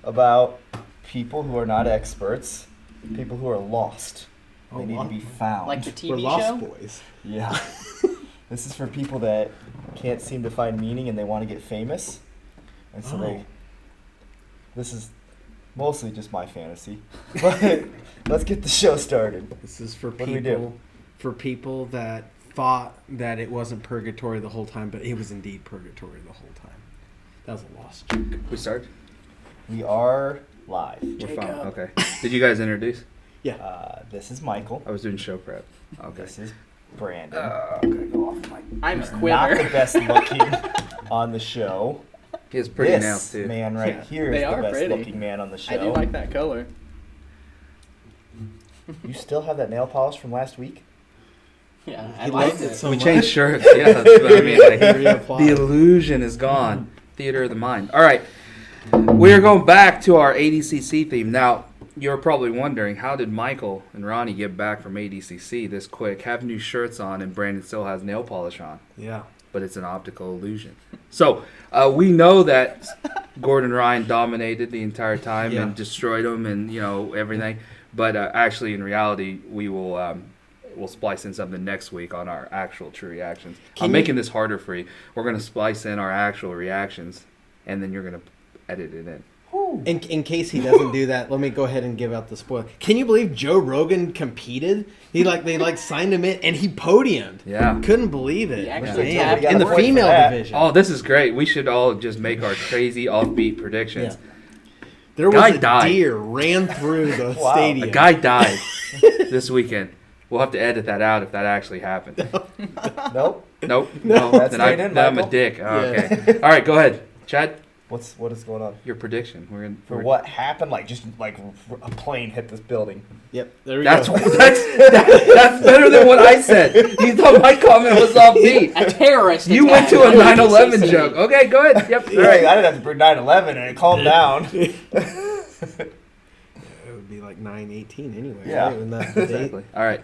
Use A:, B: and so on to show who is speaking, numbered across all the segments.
A: about people who are not experts, people who are lost. They need to be found.
B: Like the TV
C: We're
B: show?
C: lost boys.
A: Yeah. This is for people that can't seem to find meaning and they want to get famous. And so this is mostly just my fantasy. But let's get the show started.
C: This is for
A: What do we do?
C: people that thought that it wasn't purgatory the whole time, but it was indeed purgatory the whole time. That was a lost joke.
D: We start?
A: We are live.
D: We're fine. Okay. Did you guys introduce?
C: Yeah.
A: This is Michael.
D: I was doing show prep. Okay.
A: This is Brandon.
D: Okay, go off mic.
B: I'm
A: Not the
B: Quiver.
A: best looking on the show.
D: He has pretty
A: This
D: nails too.
A: man right
B: Yeah,
A: here
B: they
A: is the
B: are
A: best
B: pretty.
A: looking man on the show.
B: I do like that color.
A: You still have that nail polish from last week?
B: Yeah, I
C: He
B: liked
C: loved it
B: it.
C: so
D: We
C: much.
D: changed shirts. Yeah, that's what I mean. Like,
C: He reapplied.
D: the illusion is gone. Theater of the mind. All right. We are going back to our ADCC theme. Now, you're probably wondering, how did Michael and Ronnie get back from ADCC this quick, have new shirts on, and Brandon still has nail polish on?
C: Yeah.
D: But it's an optical illusion. So, we know that Gordon Ryan dominated the entire time and destroyed him and, everything. But actually, in reality, we'll splice in something next week on our actual true reactions. I'm making this harder for you. We're going to splice in our actual reactions, and then you're going to edit it in.
C: In case he doesn't do that, let me go ahead and give out the spoiler. Can you believe Joe Rogan competed? They signed him in and he podiumed.
D: Yeah.
C: Couldn't believe it.
B: He actually
C: Man.
B: tapped
C: In the
A: point for
C: female
A: that.
C: division.
D: Oh, this is great. We should all just make our crazy offbeat predictions.
C: Yeah. There was
D: Guy
C: a
D: died.
C: deer ran through the
A: Wow.
C: stadium.
D: A guy died this weekend. We'll have to edit that out if that actually happened.
A: Nope.
D: Nope.
A: No, that's
D: then,
A: straight in,
D: then I'm a
A: Michael.
D: dick. Oh,
C: Yeah.
D: okay. All right, go ahead. Chad,
A: What is going on?
D: your prediction.
A: For what happened? Just a plane hit this building.
C: Yep. There we
D: That's
C: go.
D: that's better than what I said. You thought my comment was offbeat.
B: A terrorist
D: You went
B: attack
D: to a
B: on
D: 9/11
B: ADCC.
D: joke. Okay, go ahead. Yep.
A: Yeah, I didn't have to bring 9/11 and it calmed down.
C: It would be like 9/18 anyway.
A: Yeah.
C: Right? Isn't that the date?
D: Exactly. All right.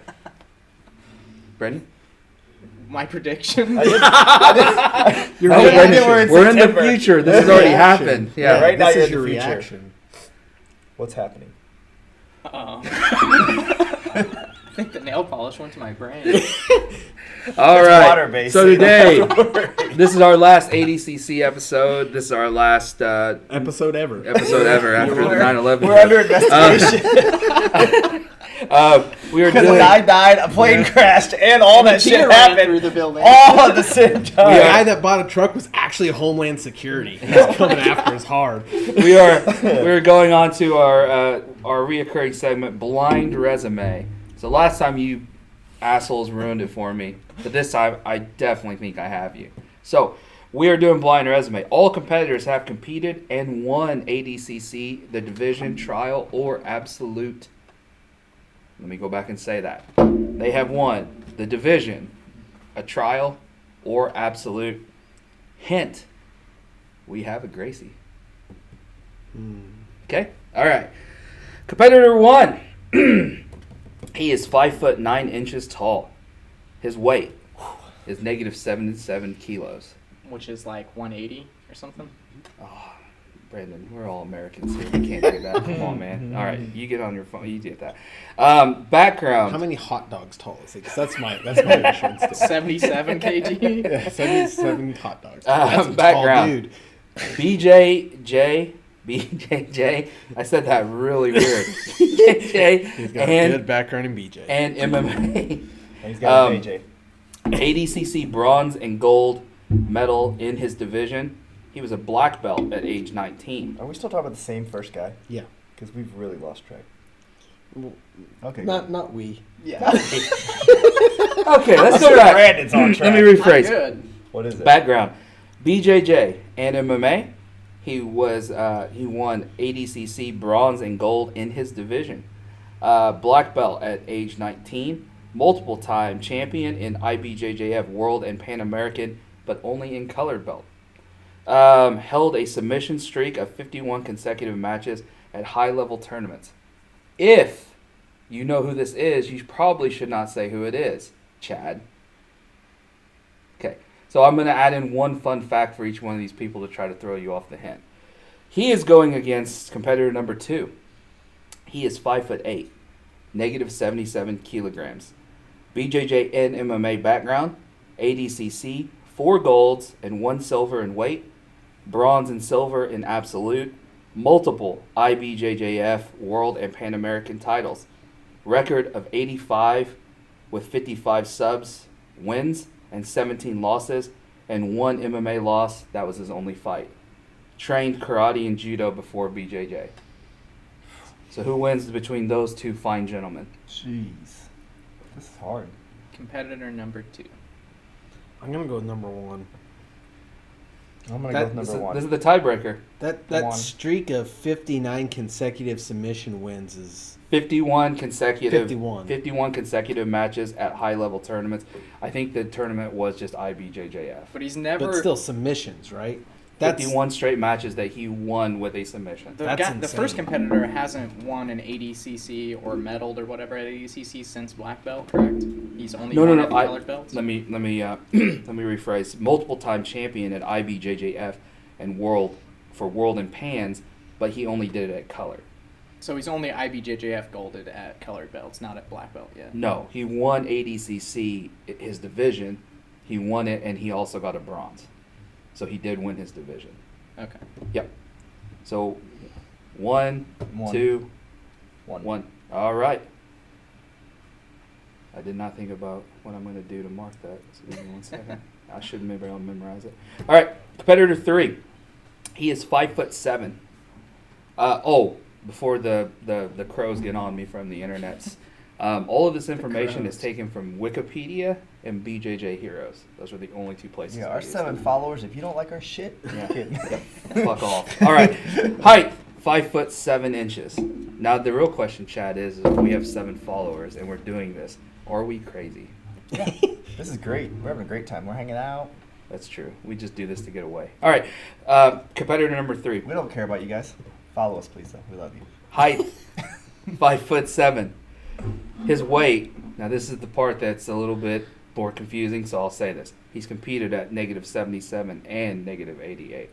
D: Brendan?
B: My prediction.
C: Your
A: I didn't-
C: reaction.
A: we're in
D: We're in the
A: September.
D: future. This has already
C: Reaction.
D: happened.
A: Yeah,
D: Yeah.
A: right now
C: This
A: you're
C: is
A: in
C: your
A: the future.
C: reaction.
A: What's happening?
B: Uh-oh. I think the nail polish went to my brain.
D: All
A: It's
D: right.
A: water-based,
D: So
A: so you don't have
D: today,
A: to worry.
D: this is our last ADCC episode. This is our last
C: Episode ever.
D: episode ever after the 9/11.
A: We're under investigation.
D: We are
A: Because a
D: doing.
A: guy died, a plane crashed, and all that
B: Deer
A: shit
B: ran through
A: happened
B: the building.
A: all at the same
C: The
A: time.
C: guy that bought a truck was actually Homeland Security. He's coming after us hard.
D: We're going on to our reoccurring segment, Blind Resume. So last time you assholes ruined it for me, but this time I definitely think I have you. So we are doing Blind Resume. All competitors have competed and won ADCC, the division, trial, or absolute. Let me go back and say that. They have won the division, a trial, or absolute. Hint, we have a Gracie. Okay? All right. Competitor 1. He is 5'9" tall. His weight is -77 kilos.
B: Which is like 180 or something.
D: Brandon, we're all Americans here. We can't do that. Come on, man. All right, you get on your phone. You get that. Background.
C: How many hot dogs tall is he? 'Cause that's my insurance still.
B: 77 kg.
C: Yeah, 77 hot dogs. That's a
D: background.
C: tall dude.
D: BJJ. I said that really weird. BJJ
C: He's got a good background in BJ.
D: and MMA.
A: And he's got a JJ.
D: ADCC bronze and gold medal in his division. He was a black belt at age 19.
A: Are we still talking about the same first guy?
C: Yeah.
A: Because we've really lost track. Okay.
C: Not we.
B: Yeah.
D: Okay, let's go
A: sure
D: back.
A: Brandon's on track.
D: Let me rephrase.
B: Good.
A: What is it?
D: Background: BJJ and MMA. He won ADCC bronze and gold in his division. Black belt at age 19. Multiple time champion in IBJJF World and Pan American, but only in colored belt. Held a submission streak of 51 consecutive matches at high-level tournaments. If you know who this is, you probably should not say who it is, Chad. Okay, so I'm going to add in one fun fact for each one of these people to try to throw you off the hint. He is going against competitor number 2. He is 5'8", negative 77 kilograms. BJJ and MMA background, ADCC, 4 golds and 1 silver in weight, bronze and silver in absolute, multiple IBJJF World and Pan American titles, record of 85 with 55 subs, wins, and 17 losses, and 1 MMA loss. That was his only fight. Trained karate and judo before BJJ. So who wins between those two fine gentlemen?
A: Jeez. This is hard.
B: Competitor number 2.
C: I'm gonna go with number 1.
A: I'm going to
C: That-
A: go with number 1.
D: This is the tiebreaker.
C: That
A: One.
C: streak of 59 consecutive submission wins is
D: 51 consecutive
C: 51.
D: consecutive matches at high level tournaments. I think the tournament was just IBJJF.
B: But he's never.
C: but still submissions, right?
D: 51 straight matches that he won with a submission.
C: That's
B: the
C: insane.
B: first competitor hasn't won an ADCC or medaled or whatever at ADCC since black belt, correct? He's only won at the colored belts.
D: Let me let me rephrase. Multiple time champion at IBJJF and world and pans, but he only did it at color.
B: So he's only IBJJF golded at colored belts, not at black belt yet.
D: No, he won ADCC his division. He won it, and he also got a bronze. So he did win his division.
B: Okay.
D: Yep. So 1,
A: One.
D: 2,
A: One.
D: 1. All right. I did not think about what I'm going to do to mark that. So give me 1 second. I should maybe I'll memorize it. All right. Competitor 3. He is 5'7". Before the crows get on me from the internets, all of this information is taken from Wikipedia and BJJ Heroes. Those are the only 2 places.
A: Yeah,
D: I
A: our
D: use
A: 7
D: it.
A: followers, if you don't like our shit,
D: Yeah.
A: kidding.
D: Fuck off. All right. Height, 5'7". Now the real question, Chad, is if we have 7 followers and we're doing this, are we crazy?
A: Yeah, this is great. We're having a great time. We're hanging out.
D: That's true. We just do this to get away. All right. Competitor number 3.
A: We don't care about you guys. Follow us, please, though. We love you.
D: Height, 5'7". His weight. Now this is the part that's a little bit more confusing, so I'll say this. He's competed at negative 77 and negative 88.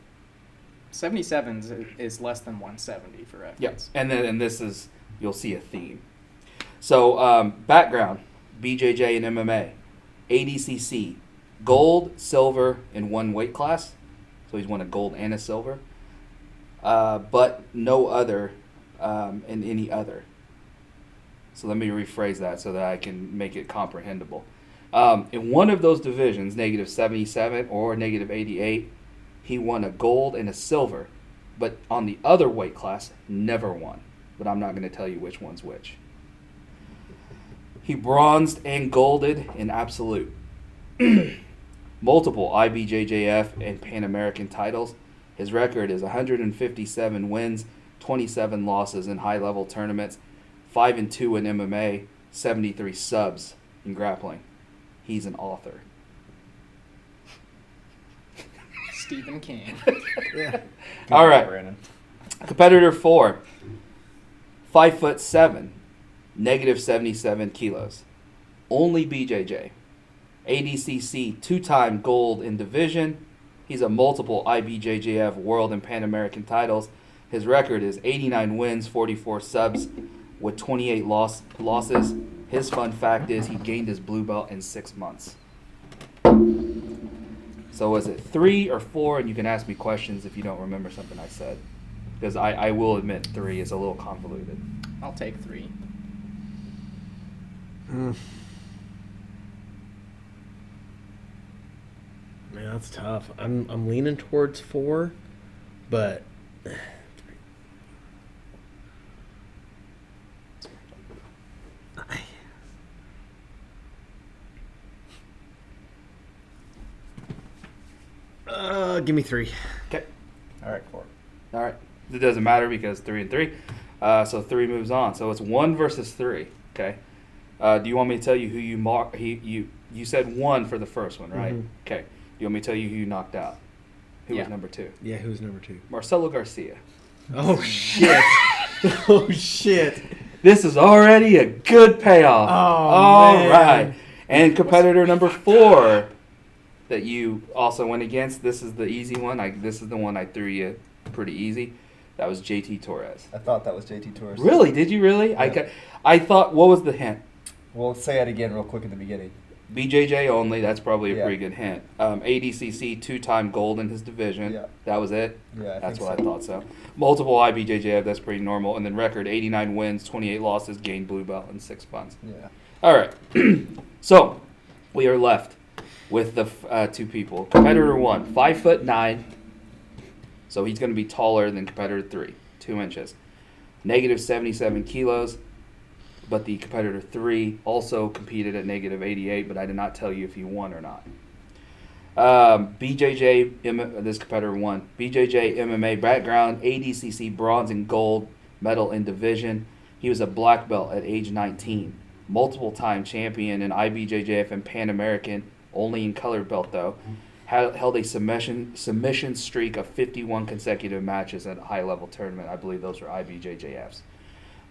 B: 77 is less than 170 for reference.
D: Yep. And this is, you'll see a theme. So background, BJJ and MMA, ADCC, gold, silver, in 1 weight class. So he's won a gold and a silver. But no other in any other. So let me rephrase that so that I can make it comprehensible. In one of those divisions, negative 77 or negative 88, he won a gold and a silver. But on the other weight class, never won. But I'm not going to tell you which one's which. He bronzed and golded in absolute. Multiple IBJJF and Pan American titles. His record is 157 wins, 27 losses in high-level tournaments, 5-2 in MMA, 73 subs in grappling. He's an author.
B: Stephen King.
C: Yeah.
A: Good
D: All
A: job,
D: right.
A: Brandon.
D: Competitor 4, 5'7", negative 77 kilos. Only BJJ. ADCC 2-time gold in division. He's a multiple IBJJF World and Pan American titles. His record is 89 wins, 44 subs, with 28 losses. His fun fact is he gained his blue belt in 6 months. So was it 3 or 4? And you can ask me questions if you don't remember something I said. Because I will admit 3 is a little convoluted.
B: I'll take 3.
C: Man, that's tough. I'm leaning towards 4, but give me 3.
D: Okay.
A: All right, 4.
D: All right. It doesn't matter because 3 and 3. So 3 moves on. So it's 1 versus 3. Okay. Do you want me to tell you who you mark? You said 1 for the first one, right?
C: Mhm.
D: Okay. Do you want me to tell you who you knocked out? Who
B: Yeah.
D: was number 2?
C: Yeah, who's number 2?
D: Marcelo Garcia.
C: Oh shit! Oh shit!
D: This is already a good payoff.
C: Oh,
D: All
C: man.
D: right. And competitor number 4 that you also went against. This is the easy one. This is the one I threw you pretty easy. That was JT Torres.
A: I thought that was JT Torres.
D: Really? Did you really?
A: Yeah.
D: I thought, what was the hint?
A: Well, say it again real quick in the beginning.
D: BJJ only. That's probably a
A: Yeah.
D: pretty good hint. ADCC 2-time gold in his division.
A: Yeah.
D: That was it.
A: Yeah,
D: That's
A: think
D: what
A: so.
D: I thought so. Multiple IBJJF. That's pretty normal. And then record 89 wins, 28 losses, gained blue belt in 6 months.
A: Yeah.
D: All right. So we are left with the two people. Competitor 1, 5'9". So he's going to be taller than competitor 3, 2 inches. Negative 77 kilos. But the competitor 3 also competed at negative 88, but I did not tell you if he won or not. This competitor 1. BJJ MMA background, ADCC bronze and gold medal in division. He was a black belt at age 19. Multiple time champion in IBJJF and Pan American, only in colored belt though. Held a submission streak of 51 consecutive matches at a high level tournament. I believe those were IBJJFs.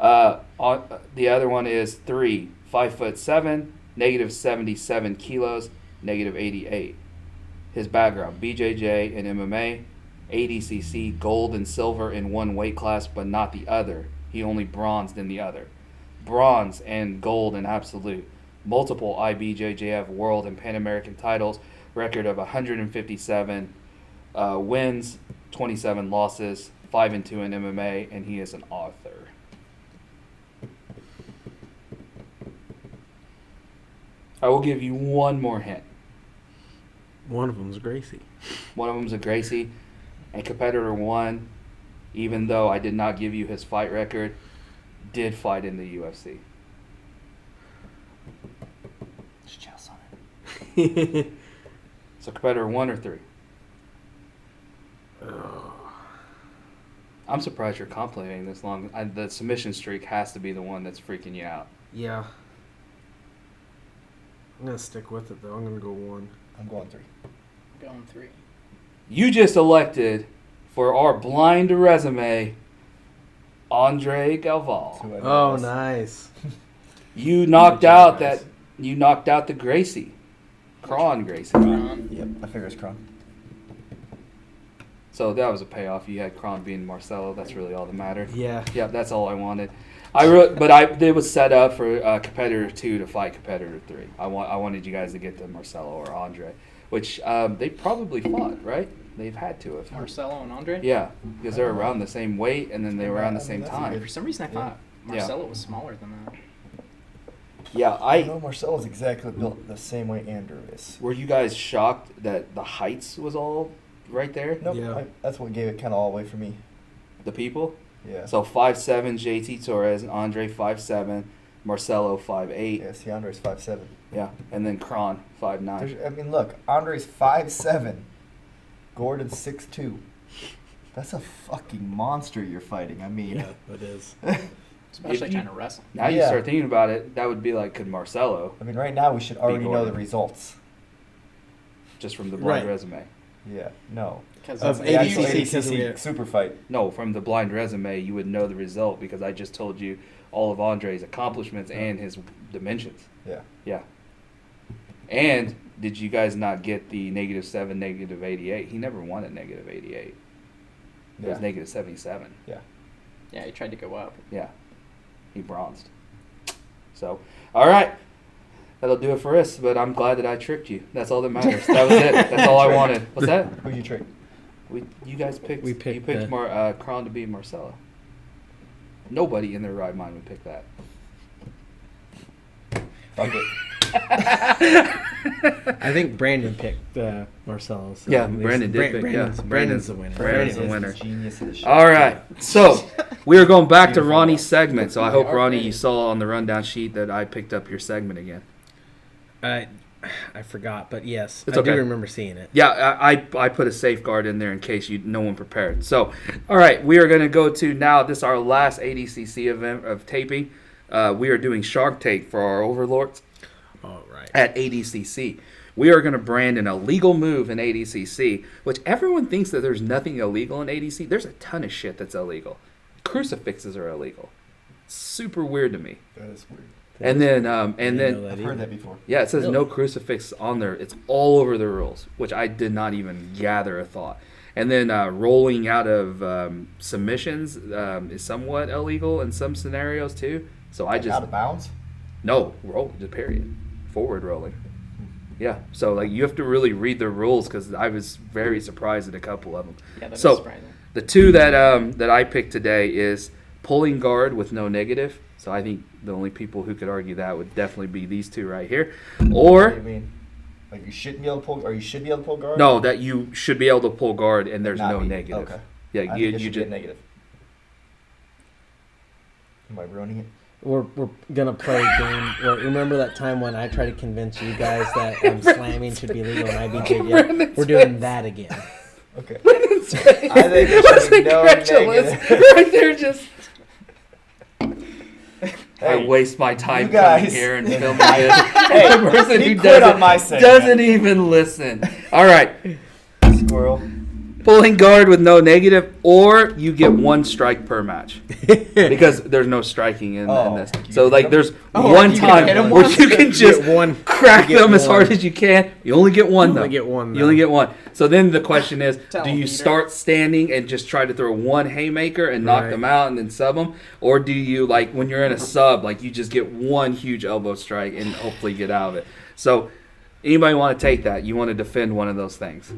D: The other one is 3, 5'7", negative 77 kilos, negative 88. His background, BJJ and MMA, ADCC, gold and silver in one weight class, but not the other. He only bronzed in the other. Bronze and gold in absolute. Multiple IBJJF world and Pan American titles, record of 157 wins, 27 losses, 5-2 in MMA, and he is an author. I will give you one more hint.
C: One of them's Gracie.
D: One of them's a Gracie, and competitor 1, even though I did not give you his fight record, did fight in the UFC. So competitor 1 or 3? I'm surprised you're contemplating this long. The submission streak has to be the one that's freaking you out.
C: Yeah. I'm going to stick with it, though. I'm going to go 1.
A: I'm going 3.
B: Going 3.
D: You just elected for our blind resume, Andre Galval.
C: Oh, nice.
D: You knocked out the Gracie. Kron Gracie.
B: Kron.
A: Yep, I figure it's Kron.
D: So that was a payoff. You had Kron being Marcelo. That's really all that mattered.
C: Yeah.
D: Yeah, that's all I wanted. It was set up for competitor 2 to fight competitor 3. I wanted you guys to get to Marcelo or Andre, which they probably fought, right? They've had to have.
B: Marcelo and Andre?
D: Yeah, because they're around the same weight and then they were around the same
B: For
D: time.
B: some reason, I thought
D: Yeah.
B: Marcelo was smaller than that.
D: Yeah,
A: No, Marcelo's exactly built the same way Andrew is.
D: Were you guys shocked that the heights was all right there?
A: Nope,
C: Yeah.
A: that's what gave it kind of all away for me.
D: The people?
A: Yeah.
D: So 5'7", JT Torres, and Andre 5'7", Marcelo 5'8".
A: Yeah, see, Andre's 5'7".
D: Yeah, and then Kron 5'9".
A: I mean, look, Andre's 5'7", Gordon's 6'2". That's a fucking monster you're fighting. I mean,
C: Yeah, it is.
B: Especially
D: If you-
B: trying to wrestle.
D: Now you
A: Yeah.
D: start thinking about it, that would be like, could Marcelo,
A: I mean, right now we should already know
D: Gordon.
A: the results.
D: just from the blind
C: Right.
D: resume?
A: Yeah, no.
B: Because
C: Of
A: The actual
C: ADCC, because we-
A: ADCC super fight.
D: No, from the blind resume, you would know the result because I just told you all of Andre's accomplishments and his dimensions.
A: Yeah.
D: Yeah. And did you guys not get the -7, -88? He never won at -88. It was
A: Yeah.
D: -77.
A: Yeah.
B: yeah, he tried to go up.
D: Yeah. He bronzed. So, all right. That'll do it for us, but I'm glad that I tricked you. That's all that matters. That was it. That's all I wanted. What's that?
A: Who'd you trick?
D: You guys picked.
C: We
D: You
C: picked,
D: picked Kron to be Marcelo. Nobody in their right mind would pick that.
A: Fuck it.
C: I think Brandon picked Marcelo. So
D: Yeah,
C: at least
D: Brandon did pick.
C: Brandon's the winner.
D: Brandon's the
A: is
D: winner.
A: Genius of the show.
D: All right. So we are going back to
A: Beautiful.
D: Ronnie's segment. So I hope
B: Okay.
D: Ronnie, you saw on the rundown sheet that I picked up your segment again.
C: I forgot, but yes,
D: It's
C: I
D: okay.
C: do remember seeing it.
D: Yeah, I put a safeguard in there in case no one prepared. So, all right, we are going to go to now. This is our last ADCC event of taping. We are doing Shark Tank for our overlords
C: All right.
D: at ADCC. We are going to brand an illegal move in ADCC, which everyone thinks that there's nothing illegal in ADCC. There's a ton of shit that's illegal. Crucifixes are illegal. Super weird to me.
A: That is weird.
D: And then,
A: I've heard that before.
D: yeah, it says
C: Really?
D: no crucifix on there. It's all over the rules, which I did not even gather a thought. And then rolling out of submissions is somewhat illegal in some scenarios too. So I
A: Like
D: just
A: out of bounds.
D: no roll the period forward rolling. Yeah, so like you have to really read the rules because I was very surprised at a couple of them.
B: Yeah, that is
D: So
B: surprising.
D: the two that I picked today is pulling guard with no negative. So I think the only people who could argue that would definitely be these two right here,
A: What do
D: or
A: you mean? Like you shouldn't be able to pull, or you should be able to pull guard?
D: no, that you should be able to pull guard and there's
A: Not
D: no
A: be-
D: negative.
A: Okay.
D: Yeah,
A: I think
D: you
A: it should be
D: just
A: a negative. Am I ruining it?
C: We're gonna play a game. Where, remember that time when I tried to convince you guys that slamming should be legal and I beat you? Yeah, we're doing that again.
A: Okay. I think it
D: What
A: should be no
D: incredulous
A: negative.
D: right there just. I
A: Hey,
D: waste my time
A: you guys-
D: coming here and filming this.
A: Hey,
D: The person
A: he
D: who
A: quit on my segment.
D: doesn't even listen. All right,
A: Squirrel.
D: pulling guard with no negative, or you get one strike per match because there's no striking in
A: Oh,
D: this.
A: you
D: So
A: hit
D: like
A: him?
D: there's
B: Oh,
D: one
B: you can
D: time
B: hit him
D: where
B: once?
D: you can just
C: Get one.
D: crack
C: You get
D: them as hard
C: one.
D: as you can. You only get one
C: You
D: though.
C: only get one,
D: You
C: though.
D: only get one. So then the question is,
B: Tell
D: do
B: him,
D: you
B: Peter.
D: start standing and just try to throw one haymaker and knock
C: Right.
D: them out and then sub them, or do you like when you're in a sub, like you just get one huge elbow strike and hopefully get out of it? So anybody want to take that? You want to defend one of those things?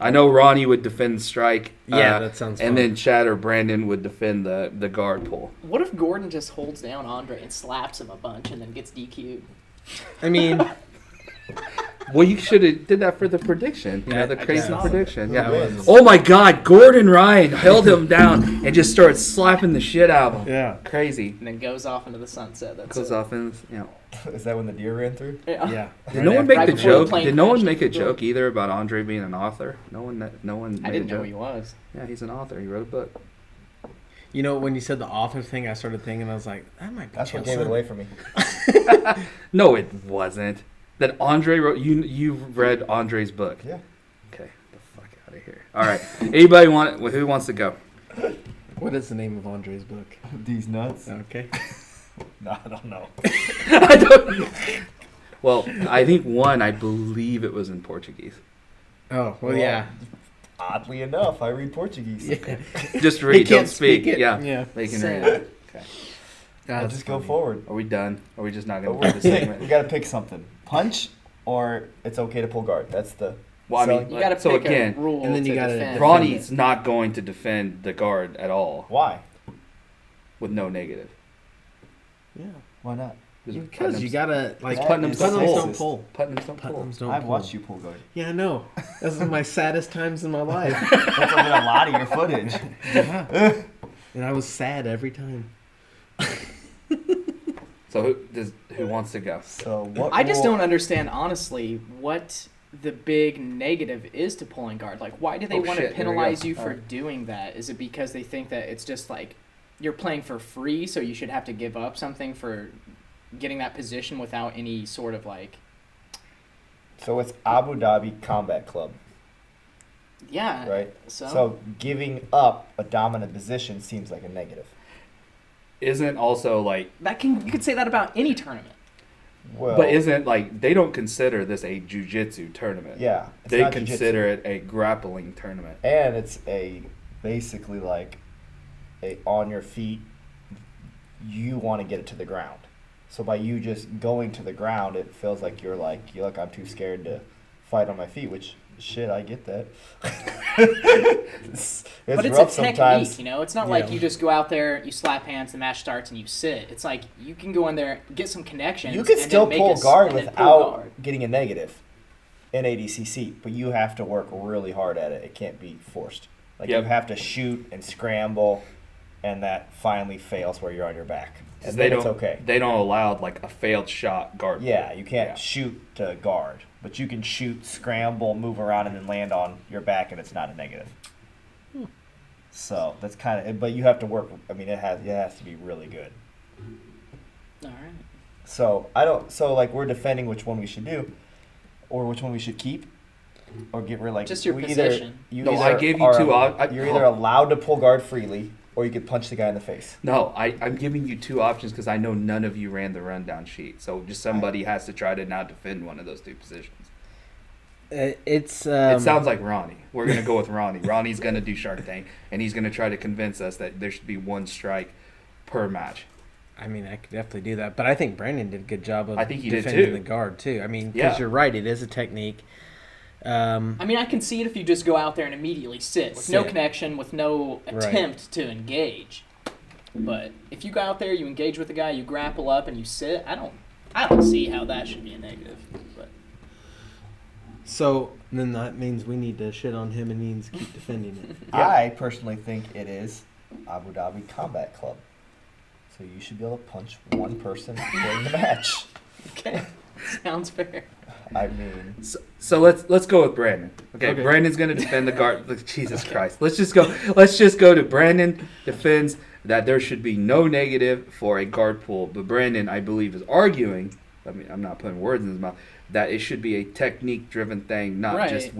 D: I know Ronnie would defend the strike.
C: Yeah, that sounds
D: And
C: fun.
D: then Chad or Brandon would defend the guard pull.
B: What if Gordon just holds down Andre and slaps him a bunch and then gets DQ'd?
C: I mean,
D: Well, you should have did that for the prediction. You know, the
C: I
D: crazy
C: guess.
D: prediction.
A: Who
D: Yeah.
A: wins?
D: Oh my God, Gordon Ryan held him down and just started slapping the shit out of him.
C: yeah,
D: Crazy.
B: And then goes off into the sunset. That's
D: Goes
B: it.
D: off and
A: Is that when the deer ran through?
B: Yeah.
C: yeah.
D: Did no one make
B: Right
D: the
B: before the
D: joke?
B: plane
D: Did no one
B: crashed
D: make a
B: into the
D: joke either about Andre being an author? No one.
B: I
D: made
B: didn't
D: a
B: know
D: joke.
B: he was.
D: Yeah, he's an author. He wrote a book.
C: You know, when you said the author thing, I started thinking, I was like, that might be
A: That's what
C: Chael
A: gave it
C: Sonnen.
A: away for me.
D: No, it wasn't. That Andre wrote. You've read Andre's book.
A: Yeah.
D: Okay, the fuck out of here. All right. Anybody want? Who wants to go?
C: What is the name of Andre's book?
A: These nuts?
C: Okay.
A: No, I don't know.
D: I don't. Well, I think one. I believe it was in Portuguese.
C: Oh, well, yeah.
A: Oddly enough, I read Portuguese.
C: Yeah.
D: Just
C: He
D: read, don't
C: can't
D: speak.
C: speak it.
D: Yeah,
C: Yeah.
D: they can
B: Same.
D: read it. Okay.
A: I'll
C: That's
A: just go
C: funny.
A: forward.
D: Are we done? Are we just not
A: But
D: going to do the
A: we
D: segment?
A: gotta pick something. Punch, or it's okay to pull guard. That's the.
D: Well, I
A: So-
D: mean,
B: You got to
D: so
B: pick
D: again,
B: a rule
C: and then you
B: to
C: gotta
B: defend.
C: defend
D: Ronnie's not going to defend the guard at all
A: Why?
D: with no negative.
C: Yeah.
A: Why not?
C: Because you gotta, like,
A: That
D: Putnam's
A: is
D: don't
C: Putnam's
D: pull.
C: don't pull.
D: Putnam's don't pull.
C: Putnam's don't
A: I've
C: pull.
A: watched you pull guard.
C: Yeah, I know. This is my saddest times in my life.
A: That's been a lot of your footage.
C: Yeah. And I was sad every time.
D: So who wants to go?
A: So what?
B: I just
A: rule-
B: don't understand, honestly, what the big negative is to pulling guard. Like, why do they
D: Oh,
B: want
D: shit,
B: to
D: there we go.
B: penalize you for
A: Alright.
B: doing that? Is it because they think that it's just like you're playing for free, so you should have to give up something for getting that position without any sort of like,
A: So it's Abu Dhabi Combat Club,
B: yeah,
A: right?
B: So,
A: So giving up a dominant position seems like a negative.
D: Isn't also like,
B: you could say that about any tournament.
A: Well,
D: but isn't like they don't consider this a jiu-jitsu tournament.
A: yeah, it's
D: They
A: not
D: consider
A: jiu-jitsu.
D: it a grappling tournament.
A: And it's a basically like a on your feet. You want to get it to the ground, so by you just going to the ground, it feels like you're like, look, I'm too scared to fight on my feet. Which shit, I get that. it's
B: But it's
A: rough
B: a technique,
A: sometimes.
B: you know? It's not like
C: Yeah.
B: you just go out there, you slap hands, the match starts, and you sit. It's like you can go in there, get some connections.
A: You can
B: and
A: still
B: then make
A: pull
B: a
A: guard
B: and then pull
A: without
B: guard.
A: getting a negative in ADCC, but you have to work really hard at it. It can't be forced. Like
D: Yep.
A: you have to shoot and scramble, and that finally fails where you're on your back. And
D: they
A: then it's
D: don't.
A: okay.
D: They don't allow like a failed shot guard.
A: Yeah, you can't
D: Yeah.
A: shoot to guard, but you can shoot, scramble, move around, and then land on your back, and it's not a negative. So that's kind of. But you have to work. I mean, it has to be really good.
B: All right.
A: So I don't. So like we're defending which one we should do, or which one we should keep, or get rid. Like
B: Just your
A: we
B: position.
D: No, I gave you two
A: You're either allowed to pull guard freely, or you could punch the guy in the face.
D: No, I'm giving you two options because I know none of you ran the rundown sheet. So just somebody has to try to now defend one of those two positions.
C: It's
D: It sounds like Ronnie. We're gonna go with Ronnie. Ronnie's gonna do Shark Tank, and he's gonna try to convince us that there should be one strike per match.
C: I mean, I could definitely do that, but I think Brandon did a good job of
D: I think he did
C: defending
D: too.
C: the guard too. I mean, because
D: Yeah.
C: you're right, it is a technique.
B: I mean, I can see it if you just go out there and immediately sit with no
C: Sit.
B: connection, with no
C: Right.
B: attempt to engage. But if you go out there, you engage with the guy, you grapple up, and you sit, I don't see how that should be a negative. But
C: So then that means we need to shit on him and he needs to keep defending it.
A: I personally think it is Abu Dhabi Combat Club. So you should be able to punch one person during the match.
B: okay, sounds fair.
A: I mean,
D: So let's go with Brandon. Okay,
C: Okay.
D: Brandon's gonna defend the guard. Jesus Christ. Let's just go to Brandon defends that there should be no negative for a guard pull. But Brandon, I believe, is arguing. I mean, I'm not putting words in his mouth. That it should be a technique-driven thing, not
B: Right.
D: just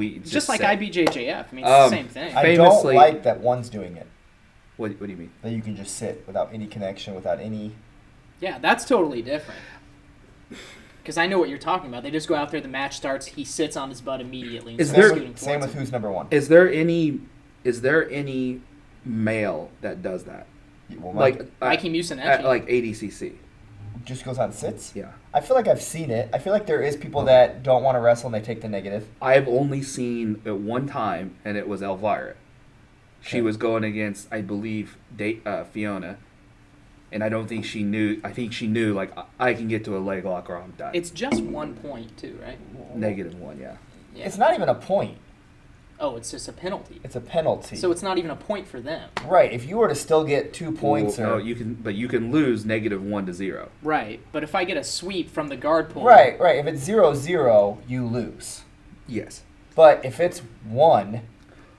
B: like
D: set.
B: IBJJF. I mean, it's the same thing.
A: I
D: Famously-
A: don't like that one's doing it.
D: What do you mean?
A: That you can just sit without any connection, without any.
B: Yeah, that's totally different. Because I know what you're talking about. They just go out there, the match starts, he sits on his butt immediately. And
D: Is
B: starts
D: there-
B: scooting
A: Same
B: towards
A: with
B: him.
A: who's number one.
D: Is there any male that does that?
A: Well,
D: Like
B: Mikey
D: at
B: Mucinetti.
D: like ADCC?
A: just goes out and sits.
D: Yeah.
A: I feel like I've seen it. I feel like there is people that don't want to wrestle and they take the negative.
D: I've only seen it one time, and it was Elvira. She
A: Okay.
D: was going against, I believe, Fiona, and I don't think she knew. I think she knew, like, I can get to a leg lock or I'm done.
B: It's just 1 point, too, right?
D: -1, yeah.
B: Yeah.
A: It's not even a point.
B: Oh, it's just a penalty.
A: It's a penalty.
B: So it's not even a point for them.
A: right. If you were to still get 2 points,
D: Well, no,
A: or
D: you can lose -1 to 0.
B: Right. But if I get a sweep from the guard pull.
A: right. If it's 0-0, you lose.
D: Yes.
A: But if it's 1,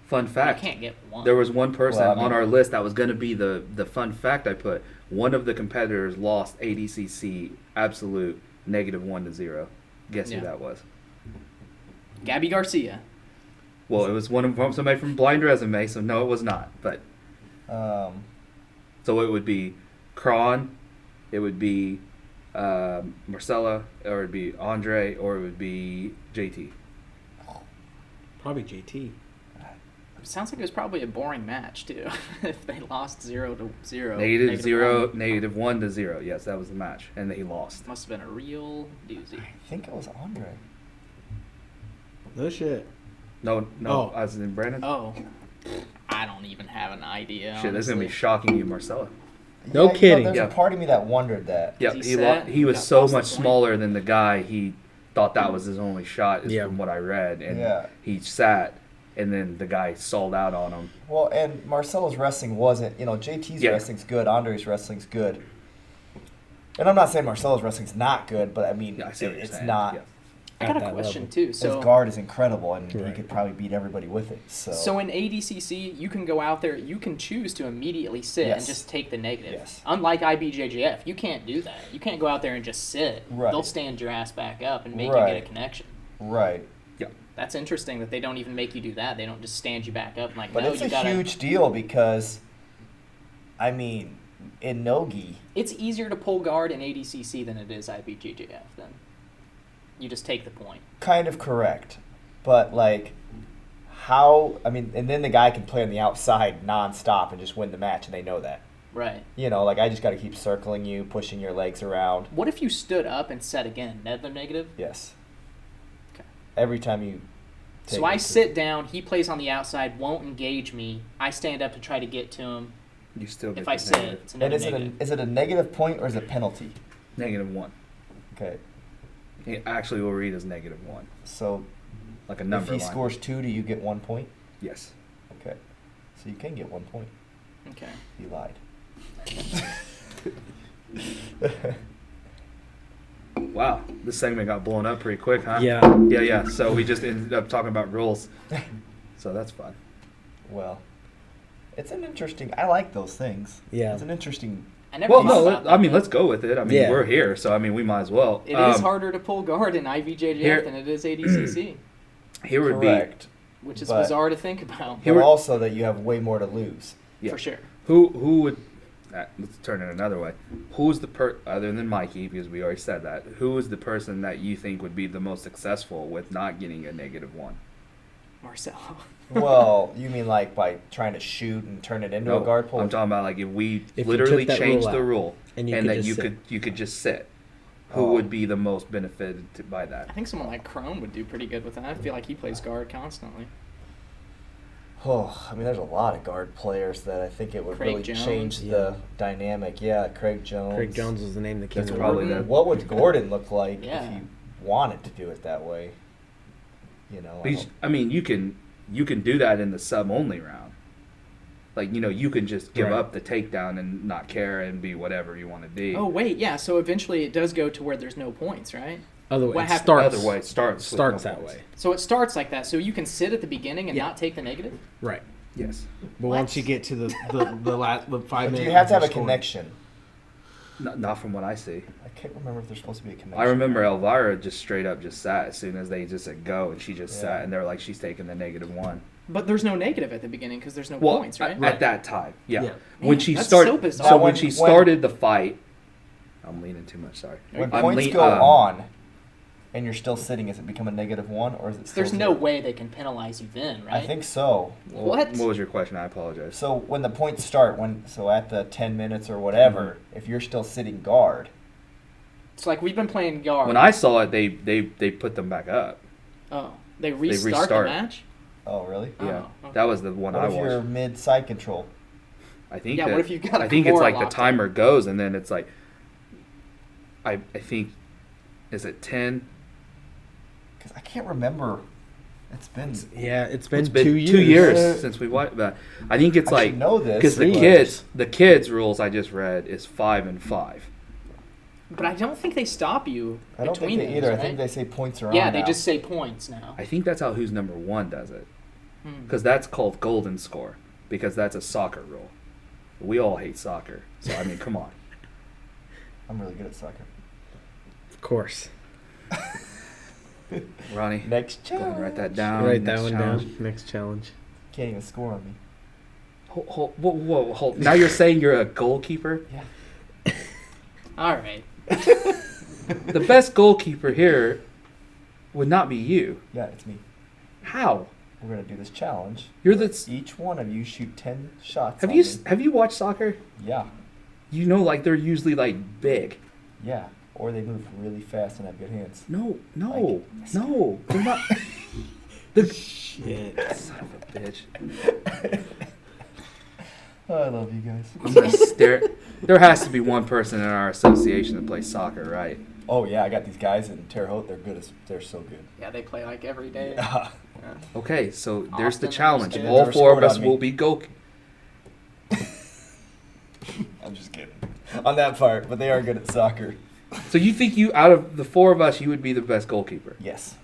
D: Fun
B: I
D: fact.
B: can't get one.
D: There was one person
A: Well, I mean-
D: on our list that was going to be the fun fact I put. One of the competitors lost ADCC absolute -1 to 0. Guess
B: Yeah.
D: who that was?
B: Gabby Garcia.
D: Well, it was somebody from Blind Resume, so no, it was not. But so it would be Kron, it would be Marcella, or it would be Andre, or it would be JT.
C: Probably JT.
B: It sounds like it was probably a boring match, too. if they lost 0-0.
D: -0,
B: -1.
D: -1 to 0. Yes, that was the match, and he lost.
B: Must have been a real doozy.
A: I think it was Andre.
C: No shit.
D: No,
C: Oh.
D: as in Brandon.
B: Oh. I don't even have an idea.
D: Shit, this is gonna be
B: honestly.
D: shocking you, Marcella.
C: No kidding.
A: There's
D: Yeah.
A: a part of me that wondered that.
D: Yeah,
B: He
D: he
B: said
D: he was
B: got
D: so
B: lost the
D: much
B: point.
D: smaller than the guy. He thought that was his only shot, is
C: Yeah.
D: from what I read, and
A: Yeah.
D: he sat, and then the guy sold out on him.
A: Well, and Marcelo's wrestling wasn't, JT's
D: Yeah.
A: wrestling's good, Andre's wrestling's good. And I'm not saying Marcelo's wrestling's not good, but I mean,
D: Yeah, I see what you're
A: it's
D: saying.
A: not.
D: Yeah.
B: I got
C: At
B: a
C: that
B: question,
C: level.
B: too.
A: His
B: So,
A: guard is incredible, and he
C: Right.
A: could probably beat everybody with it.
B: so in ADCC, you can go out there, you can choose to immediately sit and
A: Yes.
B: just take the negative.
A: Yes.
B: Unlike IBJJF, you can't do that. You can't go out there and just sit.
A: Right.
B: They'll stand your ass back up and make you
A: Right.
B: get a connection.
A: Right.
B: That's interesting that they don't even make you do that. They don't just stand you back up and like,
A: But
B: no,
A: it's
B: you
A: a
B: gotta.
A: huge deal because, I mean, in Nogi,
B: It's easier to pull guard in ADCC than it is IBJJF. Then you just take the point.
A: kind of correct. But, like, and then the guy can play on the outside nonstop and just win the match, and they know that.
B: Right.
A: I just got to keep circling you, pushing your legs around.
B: What if you stood up and set again? Another negative?
A: Yes.
B: Okay.
A: Every time you.
B: So I sit down, he plays on the outside, won't engage me. I stand up to try to get to him.
D: You still get
B: If I
D: the
B: sit,
D: negative.
B: it's
A: And
B: another
A: is
B: negative.
A: it a negative point or is it penalty?
D: -1.
A: Okay.
D: He actually will read as -1,
A: So
D: like a
A: if
D: number
A: he
D: line.
A: scores 2, do you get 1 point?
D: Yes.
A: Okay. So you can get 1 point.
B: Okay.
A: You lied.
D: Wow, this segment got blown up pretty quick, huh?
C: Yeah.
D: Yeah. So we just ended up talking about rules. So that's fun.
A: Well, it's an interesting. I like those things.
C: Yeah.
A: It's an interesting.
B: I never
D: Well,
B: thought
D: no,
B: about
D: I
B: that,
D: mean,
B: but
D: let's go with it. I mean,
C: Yeah.
D: we're here, so I mean, we might as well.
B: It is harder to pull guard in IBJJF
D: Here-
B: than it is ADCC,
D: Here would
A: Correct.
B: which is
A: But-
B: bizarre to think about.
D: Here
A: But
D: we-
A: also that you have way more to lose.
D: Yeah.
B: For sure.
D: Who would let's turn it another way. Who's the other than Mikey, because we already said that, who is the person that you think would be the most successful with not getting a -1?
B: Marcelo.
A: Well, you mean like by trying to shoot and turn it into a guard pull?
D: I'm talking about like if we
C: If you
D: literally
C: took that
D: changed
C: rule
D: the
C: out,
D: rule
C: and you
D: and
C: could
D: that
C: just
D: you
C: sit.
D: could just sit. Who
A: Oh.
D: would be the most benefited by
B: I
D: that?
B: think someone like Crone would do pretty good with that. I feel like he plays guard constantly.
A: Oh, I mean, there's a lot of guard players that I think it would
B: Craig
A: really
B: Jones.
A: change
C: Yeah.
A: the dynamic. Yeah, Craig Jones.
C: Craig Jones was the name that came
D: That's
C: to
D: probably
C: mind.
D: the-
A: What would Gordon look like
B: Yeah.
A: if you wanted to do it that way? You know,
D: Because, I mean, you can do that in the sub only round. Like, you can just give
C: Right.
D: up the takedown and not care and be whatever you want to be.
B: Oh wait, yeah. So eventually it does go to where there's no points, right?
C: Other way,
B: What
C: it
B: happened-
C: starts.
D: Other way, it starts with
C: Starts
D: no
C: that
D: points.
C: way.
B: So it starts like that. So you can sit at the beginning and
C: Yeah.
B: not take the negative.
C: Right.
D: Yes.
C: But
B: What?
C: once you get to the 5
A: but
C: minutes,
A: you have to have a connection.
D: Not from what I see.
A: I can't remember if there's supposed to be a connection.
D: I remember Elvira just straight up just sat as soon as they just said go, and she just
A: Yeah.
D: sat, and they're like, she's taking the -1.
B: But there's no negative at the beginning because there's no
D: Well,
B: points, right?
D: at that time, yeah.
C: Yeah.
D: When
B: Man,
D: she
B: that's
D: started,
B: so bizarre.
D: so
A: Now,
D: when
A: when-
D: she
A: when-
D: started the fight, I'm leaning too much. Sorry.
A: When
D: I'm
A: points
D: lean-
A: go on, and you're still sitting, is it become a -1 or is it? Still
B: There's no
A: 0?
B: way they can penalize you then, right?
A: I think so.
B: What?
D: What was your question? I apologize.
A: So when the points start, so at the 10 minutes or whatever, if you're still sitting guard,
B: It's like we've been playing guard.
D: When I saw it, they put them back up.
B: Oh, they restart, the
D: restart.
B: match?
A: oh really?
B: Oh,
D: Yeah,
B: okay.
D: that was the one
A: What
D: I
A: if you're
D: watched.
A: mid side control?
D: I think.
B: Yeah,
D: that,
B: what if you've got a
D: I think it's
B: Kimura
D: like the
B: locked
D: timer goes, and then it's like. I think, is it 10?
A: Because I can't remember. It's been.
C: Yeah, it's been,
D: It's been
C: 2 years.
D: 2 years since we watched that. I think it's
A: I
D: like
A: should know this
D: because the
C: 3
D: kids, the kids rules I just read is 5 and 5.
B: But I don't think they stop you
A: I don't
B: between
A: think they
B: those,
A: either.
B: right?
A: I think they say points are on.
B: Yeah, they
A: now.
B: just say points now.
D: I think that's how who's number 1 does it,
B: Hmm.
D: because that's called golden score, because that's a soccer rule. We all hate soccer, so I mean, come on.
A: I'm really good at soccer.
C: Of course.
D: Ronnie,
A: Next
D: go ahead
A: challenge.
D: and write that down.
C: Write that
D: Next
C: one
D: challenge.
C: down. Next challenge.
A: Can't even score on me.
D: Whoa. Now you're saying you're a goalkeeper?
A: Yeah.
B: All right.
D: The best goalkeeper here would not be you.
A: Yeah, it's me.
D: How?
A: We're gonna do this challenge.
D: You're the.
A: Each one of you shoot 10 shots.
D: Have
A: on
D: you
A: me.
D: have you watched soccer?
A: Yeah.
D: You know, like they're usually like big.
A: Yeah. Or they move really fast and have good hands.
D: No,
A: Like-
D: they're not. The
C: Shit.
D: son of a bitch.
A: Oh, I love you guys.
D: I'm gonna stare. There has to be one person in our association that plays soccer, right?
A: Oh yeah, I got these guys in Terre Haute. They're so good.
B: Yeah, they play like every day.
A: Yeah.
B: Yeah.
D: Okay, so there's the
B: Austin
D: challenge.
B: understands.
D: All
A: Never
D: 4 of
A: scored
D: us
A: on me.
D: will be goal.
A: I'm just kidding. On that part, but they are good at soccer.
D: So you think out of the 4 of us, you would be the best goalkeeper?
A: Yes.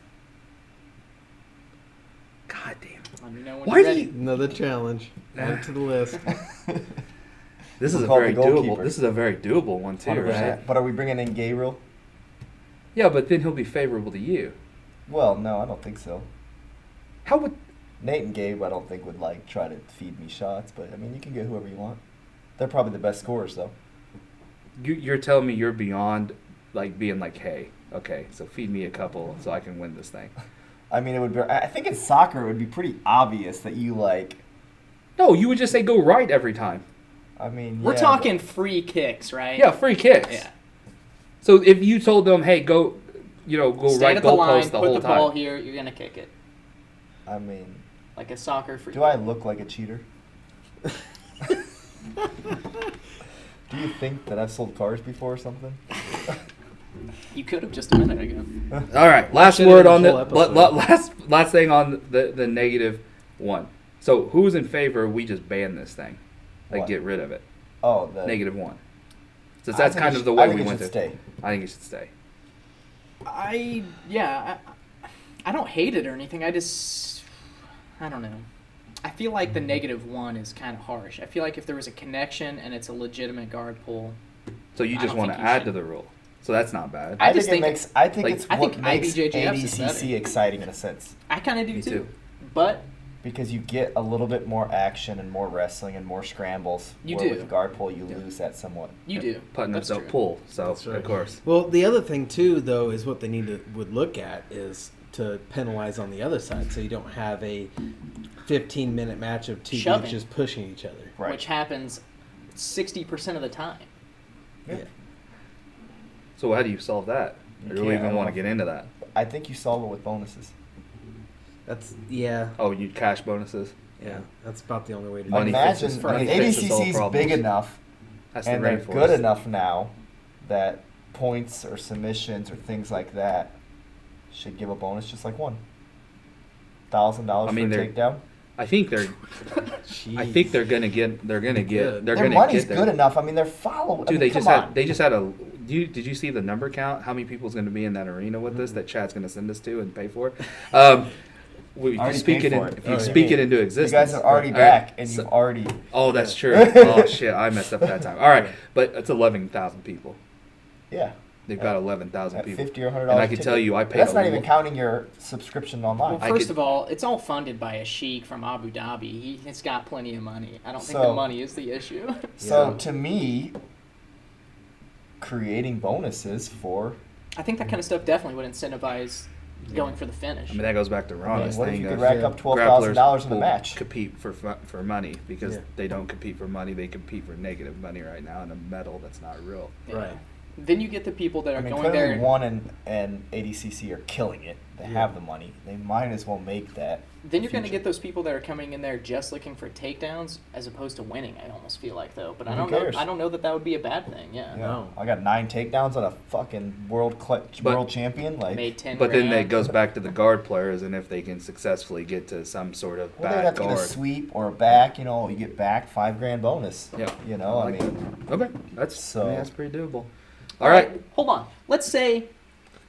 D: God damn.
B: Let me know when
D: Why
B: you're
D: do
B: ready.
D: you?
C: Another challenge. Add it to the list.
D: This is
A: We'll
D: a
A: call
D: very
A: the
D: doable.
A: goalkeeper.
D: This is a very doable one too,
A: 100%.
D: right?
A: But are we bringing in gay rule?
D: Yeah, but then he'll be favorable to you.
A: Well, no, I don't think so.
D: How would?
A: Nate and Gabe, I don't think would try to feed me shots. But I mean, you can get whoever you want. They're probably the best scorers, though.
D: You're telling me you're beyond like being like, hey, okay, so feed me a couple so I can win this thing.
A: I mean, it would be. I think in soccer, it would be pretty obvious that you
D: No, you would just say go right every time.
A: I mean,
B: We're
A: yeah,
B: talking free kicks, right?
D: Yeah, free kicks.
B: Yeah.
D: So if you told them, hey, go
B: Stand
D: right
B: at the line,
D: goalpost the
B: put
D: whole
B: the ball
D: time.
B: here, you're gonna kick it.
A: But, I mean,
B: Like a soccer free
A: do I look like a cheater? Do you think that I've sold cars before or something?
B: You could have just a minute ago.
D: All right, last
C: Should've
D: word
C: been
D: on
C: the
D: the
C: whole episode.
D: last thing on the -1. So who's in favor? We just ban this thing, like
A: What?
D: get rid of it.
A: Oh, the
D: -1. So
A: I
D: that's
A: think
D: kind
A: it
D: of the
A: should-
D: way
A: I think
D: we
A: it
D: went
A: should
D: to.
A: stay.
D: I think it should stay.
B: I don't hate it or anything. I don't know. I feel like the -1 is kind of harsh. I feel like if there was a connection and it's a legitimate guard pull,
D: So you
B: I
D: just
B: don't
D: want to
B: think you
D: add
B: should.
D: to the rule. So that's not bad.
B: I
A: I
B: just
A: think it
B: think-
A: makes. I think
D: like,
A: it's
B: I
A: what
B: think
A: makes
B: IBJJF's is
A: ADCC
B: better.
A: exciting in a sense.
B: I kind of do
D: Me
B: too.
D: too.
B: But
A: Because you get a little bit more action and more wrestling and more scrambles.
B: You
A: where
B: do.
A: With the guard pull, you lose that somewhat.
B: You do.
D: Putting
B: That's
D: up
B: true.
D: pull. So
C: That's right.
D: of course.
C: Well, the other thing too, though, is what they would look at is to penalize on the other side, so you don't have a 15-minute match of two
B: Shoving.
C: dudes just pushing each other.
A: Right.
B: Which happens 60% of the time.
A: Yeah.
D: So how do you solve that?
A: You
D: Or do we
A: can't, I
D: even
A: don't
D: want to
A: know.
D: get into that?
A: I think you solve it with bonuses.
C: Yeah.
D: Oh, you cash bonuses?
C: Yeah, that's about the only way to do
D: Money
C: it.
A: Imagine
D: fixes-
A: I mean,
D: money fixes all
A: ADCC is big
D: problems.
A: enough
D: That's
A: and
D: the
A: they're
D: rainforest.
A: good enough now that points or submissions or things like that should give a bonus just like one. $1,000
D: I mean,
A: for a
D: they're-
A: takedown.
D: I think they're. I think they're gonna get. They're gonna get.
C: Good.
D: They're
A: Their
D: gonna
A: money's
D: get there.
A: good enough. I mean, they're following.
D: Dude,
A: I mean,
D: they
A: come
D: just
A: on.
D: had. They just had a. Did you see the number count? How many people's going to be in that arena with us that Chad's going to send us to and pay for? We
A: Already
D: speak
A: paid
D: it.
A: for
D: In,
A: it.
D: if you
A: Oh,
D: speak
A: yeah.
D: it into
A: You
D: existence.
A: guys are already
D: All
A: back,
D: right,
A: and
D: so-
A: you've already.
D: Oh, that's true. Oh shit, I messed up that time. All right, but it's 11,000 people.
A: Yeah.
D: They've got 11,000
A: At
D: people.
A: $50 or $100.
D: And I can tell you, I paid.
A: That's
D: a
A: not even
D: lo-
A: counting your subscription online.
B: Well,
D: I
B: first
D: could-
B: of all, it's all funded by a sheik from Abu Dhabi. He's got plenty of money. I don't think
A: So-
B: the money is the issue.
A: So
C: Yeah.
A: to me, creating bonuses for.
B: I think that kind of stuff definitely would incentivize going for the finish.
D: I mean, that goes back to
A: I mean,
D: Ron's
A: what if
D: thing
A: you could
D: of
A: rack
C: yeah,
A: up $12,000 in a
D: will
A: match?
D: compete for money because
C: Yeah.
D: they don't compete for money. They compete for negative money right now in a medal that's not real.
B: Yeah.
C: Right.
B: Then you get the people that are
A: I mean,
B: going
A: clearly
B: there.
A: one and ADCC are killing it. They
C: Yeah.
A: have the money. They might as well make that.
B: Then you're going to
A: future.
B: get those people that are coming in there just looking for takedowns as opposed to winning. I almost feel like though, but I
A: Who
B: don't know.
A: cares?
B: I don't know that that would be a bad thing. Yeah.
A: You
C: No.
A: know, I got 9 takedowns on a fucking world champion. Like,
B: Made 10.
D: But then
B: grand.
D: it goes back to the guard players, and if they can successfully get to some sort of
A: well, they'd
D: back
A: have to get a
D: guard.
A: sweep or a back. You know, you get back $5,000 bonus.
D: Yeah.
A: You know, I
D: like
A: mean,
D: Okay, that's
A: So-
D: that's pretty doable. All right.
B: Hold on. Let's say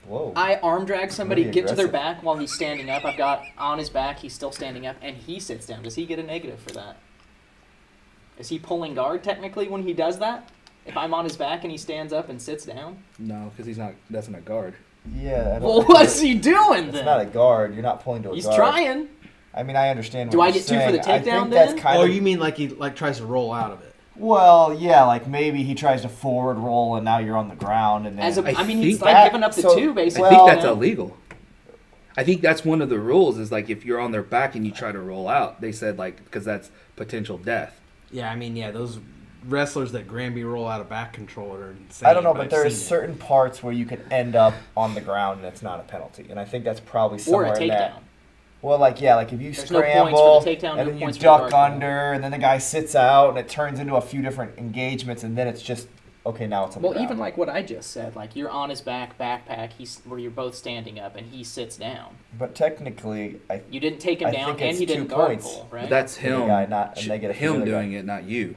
A: whoa.
B: I arm drag somebody,
A: Really
B: get to their
A: aggressive.
B: back while he's standing up. I've got on his back, he's still standing up, and he sits down. Does he get a negative for that? Is he pulling guard technically when he does that? If I'm on his back and he stands up and sits down?
D: No, because he's not. That's not a guard.
A: Yeah. I don't
B: Well,
A: think
B: what's
A: that-
B: he doing
A: It's
B: then?
A: not a guard. You're not pulling to a
B: He's
A: guard.
B: trying.
A: I mean, I understand.
B: Do
A: what
B: I
A: you're
B: get 2 for the
A: saying. I
B: takedown
A: think that's
B: then?
A: kind
C: Oh,
A: of.
C: you mean like he tries to roll out of it?
A: Well, yeah, like maybe he tries to forward roll and now you're on the ground and then.
B: As a,
D: I
B: I mean, he's
D: think
B: like
A: that-
B: giving up the
A: so-
B: 2 basically.
D: I
A: Well-
D: think that's
B: you know?
D: illegal. I think that's one of the rules. Is like if you're on their back and you try to roll out, they said like because that's potential death.
C: Yeah, I mean, yeah, those wrestlers that Granby roll out of back control are insane.
A: I don't know, but
C: I've
A: there are
C: seen it.
A: certain parts where you could end up on the ground and it's not a penalty, and I think that's probably
B: Or
A: somewhere
B: a
A: in that.
B: takedown.
A: Well, like yeah, like if you
B: There's no points
A: scramble
B: for the takedown, no
A: and then you
B: points for the
A: duck
B: guard pull.
A: under, and then the guy sits out, and it turns into a few different engagements, and then it's just okay. Now it's on the
B: Well,
A: ground.
B: even like what I just said, like you're on his back, backpack, where you're both standing up and he sits down.
A: But technically, I
B: You didn't take him
A: I
B: down
A: think
B: and
A: it's
B: he
A: 2
B: didn't guard
A: points.
B: pull,
D: But
B: right?
D: that's
A: the
D: him.
A: guy, not a negative for
D: him
A: the other
D: doing
A: guy.
D: it, not you.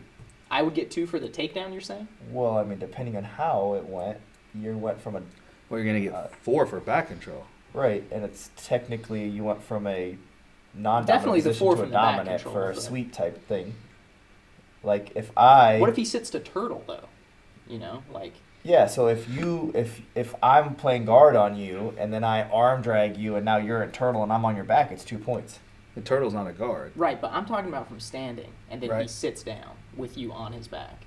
B: I would get 2 for the takedown, you're saying?
A: Well, I mean, depending on how it went, you went from a
D: Well, you're gonna get 4 for back control.
A: right, and it's technically you went from a non-dominant
B: Definitely the
A: position
B: 4
A: to a
B: from the back
A: dominant
B: control,
A: for a
B: but-
A: sweep type thing. Like if I
B: What if he sits to turtle, though? You know, like...
A: yeah, so if I'm playing guard on you and then I arm drag you and now you're in turtle and I'm on your back, it's 2 points.
D: The turtle's not a guard.
B: Right, but I'm talking about from standing, and then he
A: Right.
B: sits down with you on his back.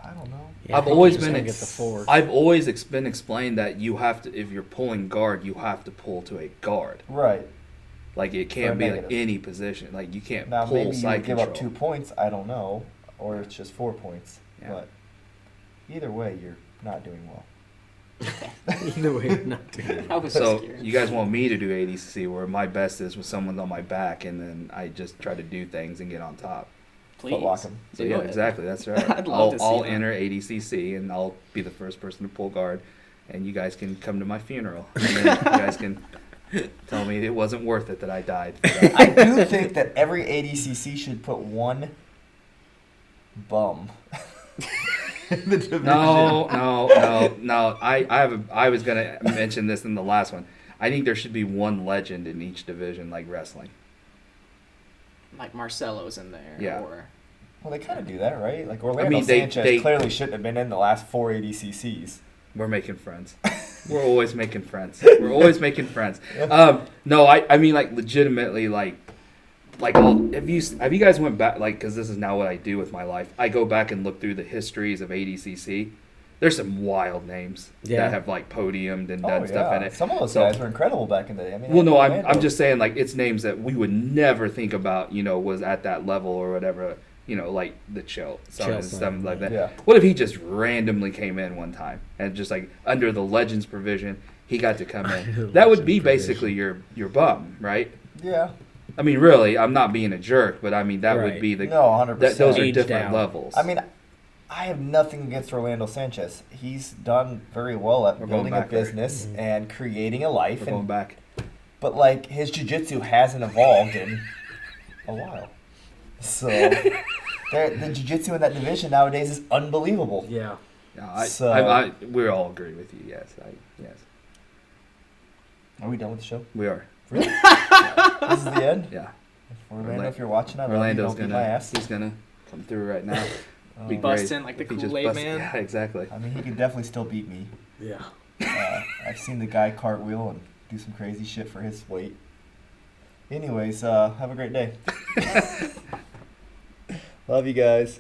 A: I don't know.
C: Yeah,
D: I've
C: I think
D: always
C: you're just
D: been
C: gonna get the forward.
D: I've always been explained that you have to if you're pulling guard, you have to pull to a guard.
A: Right.
D: Like it
A: For
D: can't
A: a
D: be like
A: negative.
D: any position. Like you can't
A: Now
D: pull
A: maybe you
D: side
A: would give
D: control.
A: up 2 points, I don't know, or it's just 4 points.
D: Yeah.
A: But either way, you're not doing well.
C: Either way, you're not doing it.
B: That was
D: So
B: scary.
D: you guys want me to do ADCC where my best is when someone's on my back and then I just try to do things and get on top.
B: Please.
A: Footlock him.
D: So
B: Do
D: yeah,
B: it.
D: exactly. That's right.
B: I'd love to see
D: I'll
B: that.
D: enter ADCC and I'll be the first person to pull guard, and you guys can come to my funeral. And then you guys can tell me it wasn't worth it that I died. for that.
A: I do think that every ADCC should put one bum in the division.
D: No. I was gonna mention this in the last one. I think there should be one legend in each division, like wrestling.
B: Like Marcelo's in there.
D: Yeah.
B: Or...
A: Well, they kind of do that, right? Like Orlando
D: mean, they-
A: Sanchez
D: they-
A: clearly shouldn't have been in the last 4 ADCCs.
D: We're making friends. We're always making friends. We're always making friends. No, I mean like legitimately like have you guys went back like because this is now what I do with my life. I go back and look through the histories of ADCC. There's some wild names that have like podiumed and done stuff in it.
A: Some of those guys were incredible back in the day. I mean,
D: well, no, I'm just saying like it's names that we would never think about. Was at that level or whatever. Like the Chill and stuff like that.
A: Yeah.
D: What if he just randomly came in one time and just like under the Legends provision, he got to come in? That would be basically your bum, right?
A: Yeah.
D: I mean, really, I'm not being a jerk, but I mean that would be the
A: 100%.
D: those are
C: Aged
D: different
C: out.
D: levels.
A: I mean, I have nothing against Orlando Sanchez. He's done very well at building a business and creating a life.
D: We're going back.
A: But like his jiu-jitsu hasn't evolved in a while. So the jiu-jitsu in that division nowadays is unbelievable.
C: Yeah.
D: We all agree with you. Yes, yes.
A: Are we done with the show?
D: We are.
A: Really? This is the end?
D: Yeah.
A: Orlando, if you're watching, I love you.
D: Orlando's
A: Don't beat my ass.
D: he's gonna come through right now. Be
B: Bust
D: great
B: in like the
D: if he just
B: Kool-Aid
D: busts-
B: man.
D: Yeah, exactly.
A: I mean, he can definitely still beat me.
C: Yeah.
A: I've seen the guy cartwheel and do some crazy shit for his weight. Anyways, have a great day. Love you guys.